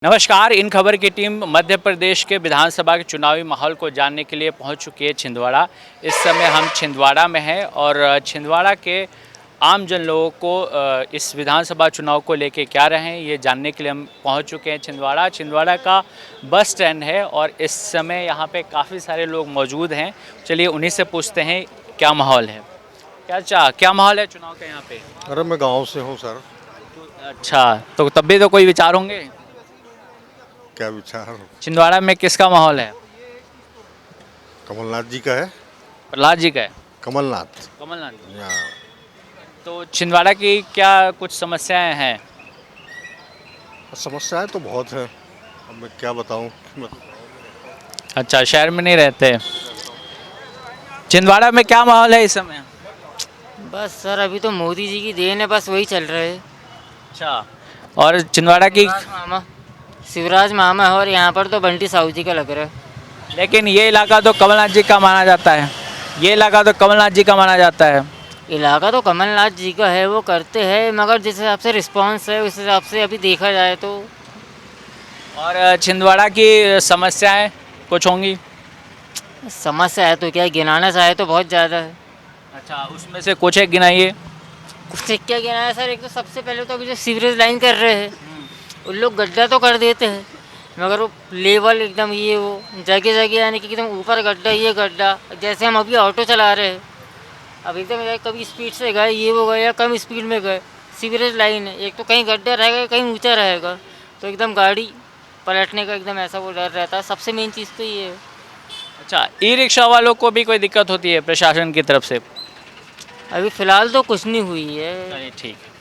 नमस्कार। इन खबर की टीम मध्य प्रदेश के विधानसभा के चुनावी माहौल को जानने के लिए पहुंच चुकी है छिंदवाड़ा। इस समय हम छिंदवाड़ा में हैं और छिंदवाड़ा के आम जन लोगों को इस विधानसभा चुनाव को लेके क्या रहे हैं ये जानने के लिए हम पहुंच चुके हैं छिंदवाड़ा। छिंदवाड़ा का बस स्टैंड है और इस समय यहाँ पे काफ़ी सारे लोग मौजूद हैं। चलिए उन्हीं से पूछते हैं क्या माहौल है। क्या माहौल है चुनाव का यहाँ पे? अरे मैं गांव से हूँ सर। अच्छा, तो तब भी तो कोई विचार होंगे। क्या विचार? छिंदवाड़ा में किसका माहौल है? कमलनाथ जी का है। प्रहलाद जी का है। कमलनाथ। कमलनाथ जी। हाँ। तो छिंदवाड़ा की क्या कुछ समस्याएं हैं? समस्याएं तो बहुत हैं, अब मैं क्या बताऊं। अच्छा, शहर में नहीं रहते। छिंदवाड़ा में क्या माहौल है इस समय? बस सर अभी तो मोदी जी की देन है, बस वही चल रहा है। अच्छा, और छिंदवाड़ा की शिवराज मामा है और यहाँ पर तो बंटी साहू जी का लग रहा है। लेकिन ये इलाका तो कमलनाथ जी का माना जाता है। ये इलाका तो कमलनाथ जी का माना जाता है। इलाका तो कमलनाथ जी का है, वो करते हैं, मगर जिस हिसाब से रिस्पांस है उस हिसाब से अभी देखा जाए तो। और छिंदवाड़ा की समस्याएं कुछ होंगी? समस्या है तो क्या, गिनाना चाहे तो बहुत ज़्यादा है। अच्छा, उसमें से कुछ एक गिनाइए। कुछ एक क्या गिनाया सर, एक तो सबसे पहले तो अभी जो सीवरेज लाइन कर रहे हैं उन लोग गड्ढा तो कर देते हैं, मगर वो लेवल एकदम ये वो जगह जगह यानी कि एकदम ऊपर गड्ढा ये गड्ढा। जैसे हम अभी ऑटो चला रहे हैं, अब एकदम कभी स्पीड से गए ये वो गए या कम स्पीड में गए, सीवरेज लाइन है, एक तो कहीं गड्ढा रहेगा कहीं ऊंचा रहेगा, तो एकदम गाड़ी पलटने का एकदम ऐसा वो डर रहता है। सबसे मेन चीज़ तो ये है। अच्छा, ई रिक्शा वालों को भी कोई दिक्कत होती है प्रशासन की तरफ से? अभी फ़िलहाल तो कुछ नहीं हुई है। चलिए ठीक है।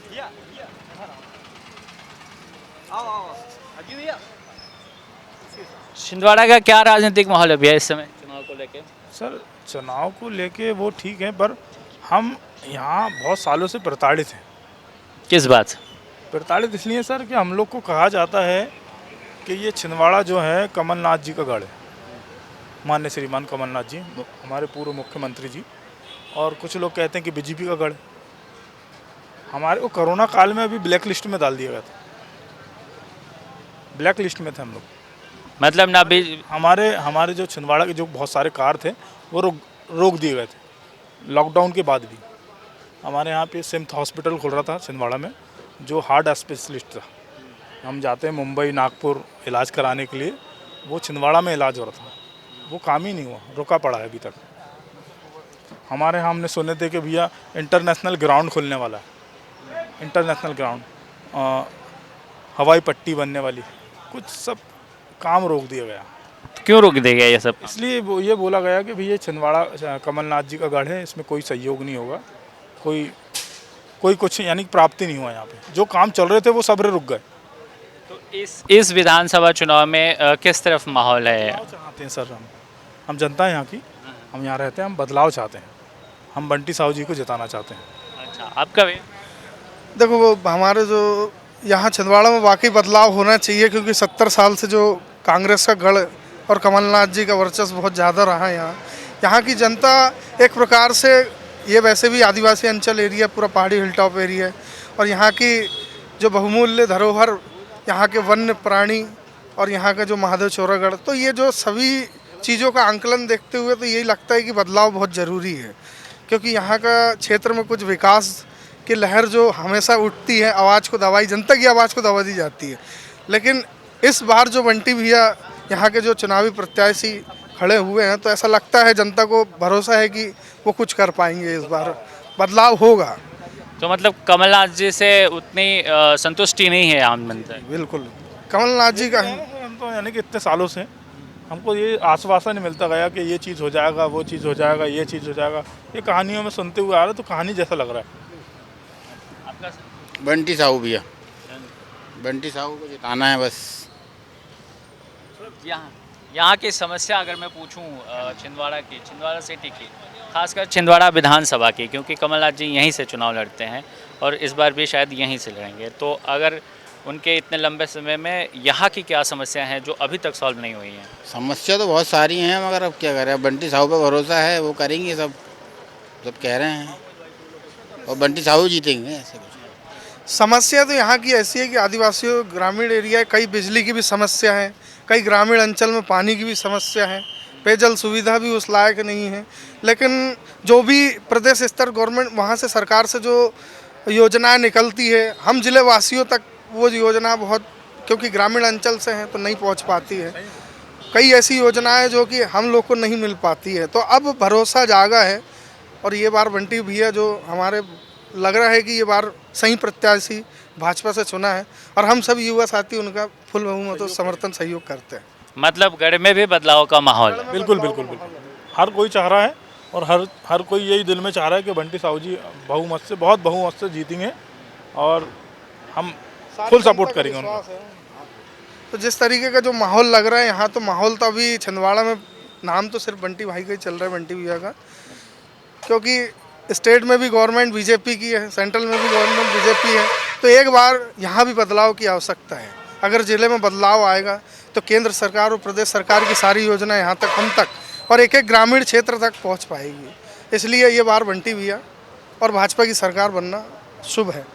छिंदवाड़ा का क्या राजनीतिक माहौल है भैया इस समय चुनाव को लेके? सर चुनाव को लेके वो ठीक है, पर हम यहाँ बहुत सालों से प्रताड़ित हैं। किस बात से? प्रताड़ित इसलिए सर कि हम लोग को कहा जाता है कि ये छिंदवाड़ा जो है कमलनाथ जी का गढ़ है, माननीय श्रीमान कमलनाथ जी हमारे पूर्व मुख्यमंत्री जी, और कुछ लोग कहते हैं कि बीजेपी का गढ़। हमारे को कोरोना काल में अभी ब्लैक लिस्ट में डाल दिया गया था, ब्लैक लिस्ट में थे हम लोग। मतलब ना भी हमारे जो छिंदवाड़ा के जो बहुत सारे कार थे वो रोक दिए गए थे लॉकडाउन के बाद भी। हमारे यहाँ पे सिम्थ हॉस्पिटल खुल रहा था छिंदवाड़ा में, जो हार्ट स्पेशलिस्ट था। हम जाते हैं मुंबई नागपुर इलाज कराने के लिए, वो छिंदवाड़ा में इलाज हो रहा था, वो काम ही नहीं हुआ, रुका पड़ा है अभी तक। हमारे यहाँ हमने सुने थे कि भैया इंटरनेशनल ग्राउंड खुलने वाला है, इंटरनेशनल ग्राउंड, हवाई पट्टी बनने वाली, कुछ सब काम रोक दिया गया। क्यों रोक दिया गया ये सब? इसलिए ये बोला गया कि भैया छिंदवाड़ा कमलनाथ जी का गढ़ है, इसमें कोई सहयोग नहीं होगा, कोई कुछ यानी प्राप्ति नहीं हुआ। यहाँ पे जो काम चल रहे थे वो सब रुक गए। तो इस विधानसभा चुनाव में किस तरफ माहौल है? बदलाव चाहते हैं सर, हम जनता है यहाँ की, हम यहाँ रहते हैं, हम बदलाव चाहते हैं, हम बंटी साहू जी को जिताना चाहते हैं। अच्छा, आपका भी? देखो वो हमारे जो यहाँ छिंदवाड़ा में वाकई बदलाव होना चाहिए, क्योंकि 70 साल से जो कांग्रेस का गढ़ और कमलनाथ जी का वर्चस्व बहुत ज़्यादा रहा है यहाँ की जनता एक प्रकार से, ये वैसे भी आदिवासी अंचल एरिया, पूरा पहाड़ी हिल टॉप एरिया है, और यहाँ की जो बहुमूल्य धरोहर, यहाँ के वन्य प्राणी और यहाँ का जो महादेव चौरागढ़, तो ये जो सभी चीज़ों का आंकलन देखते हुए तो यही लगता है कि बदलाव बहुत ज़रूरी है, क्योंकि यहाँ का क्षेत्र में कुछ विकास की लहर जो हमेशा उठती है, आवाज़ को दबाई, जनता की आवाज़ को दबा दी जाती है। लेकिन इस बार जो बंटी भैया यहाँ के जो चुनावी प्रत्याशी खड़े हुए हैं, तो ऐसा लगता है जनता को भरोसा है कि वो कुछ कर पाएंगे, इस बार बदलाव होगा। तो मतलब कमलनाथ जी से उतनी संतुष्टि नहीं है आम जनता? बिल्कुल कमलनाथ जी का है। हम तो यानी कि इतने सालों से हमको ये आश्वासन मिलता गया कि ये चीज़ हो जाएगा, वो चीज़ हो जाएगा, ये चीज़ हो जाएगा, ये कहानियों में सुनते हुए आ रहा है, तो कहानी जैसा लग रहा है। आपका? बंटी साहू भैया, बंटी साहू को जिताना है बस। यहाँ की समस्या अगर मैं पूछूं छिंदवाड़ा सिटी की, खासकर छिंदवाड़ा विधानसभा की, क्योंकि कमलनाथ जी यहीं से चुनाव लड़ते हैं और इस बार भी शायद यहीं से लड़ेंगे, तो अगर उनके इतने लंबे समय में यहाँ की क्या समस्या हैं जो अभी तक सॉल्व नहीं हुई हैं? समस्या तो बहुत सारी हैं, मगर अब क्या करें, बंटी साहू पे भरोसा है, वो करेंगे, सब कह रहे हैं, और बंटी साहू जीतेंगे, ऐसा कुछ। समस्या तो यहाँ की ऐसी है कि आदिवासियों ग्रामीण एरिया है, कई बिजली की भी समस्या है, कई ग्रामीण अंचल में पानी की भी समस्या है, पेयजल सुविधा भी उस लायक नहीं है। लेकिन जो भी प्रदेश स्तर गवर्नमेंट वहाँ से सरकार से जो योजनाएं निकलती है, हम जिले वासियों तक वो योजना बहुत, क्योंकि ग्रामीण अंचल से हैं तो नहीं पहुँच पाती है। कई ऐसी योजनाएं जो कि हम लोग को नहीं मिल पाती है। तो अब भरोसा जागा है और ये बार बंटी भैया जो हमारे लग रहा है कि ये बार सही प्रत्याशी भाजपा से चुना है और हम सब युवा साथी उनका फुल बहुमत समर्थन सहयोग करते हैं। मतलब गढ़ में भी बदलाव का माहौल है। बिल्कुल बिल्कुल बिल्कुल, हर कोई चाह रहा है और हर कोई यही दिल में चाह रहा है कि बंटी साहू जी बहुमत से, बहुत बहुमत से जीतेंगे और हम फुल सपोर्ट करेंगे उनको। तो जिस तरीके का जो माहौल लग रहा है यहाँ, तो माहौल तो अभी छिंदवाड़ा में नाम तो सिर्फ बंटी भाई का ही चल रहा है, बंटी भैया का, क्योंकि स्टेट में भी गवर्नमेंट बीजेपी की है, सेंट्रल में भी गवर्नमेंट बीजेपी है। तो एक बार यहाँ भी बदलाव की आवश्यकता है। अगर ज़िले में बदलाव आएगा तो केंद्र सरकार और प्रदेश सरकार की सारी योजना यहाँ तक, हम तक और एक एक ग्रामीण क्षेत्र तक पहुँच पाएगी। इसलिए ये बार बंटी भैया और भाजपा की सरकार बनना शुभ है।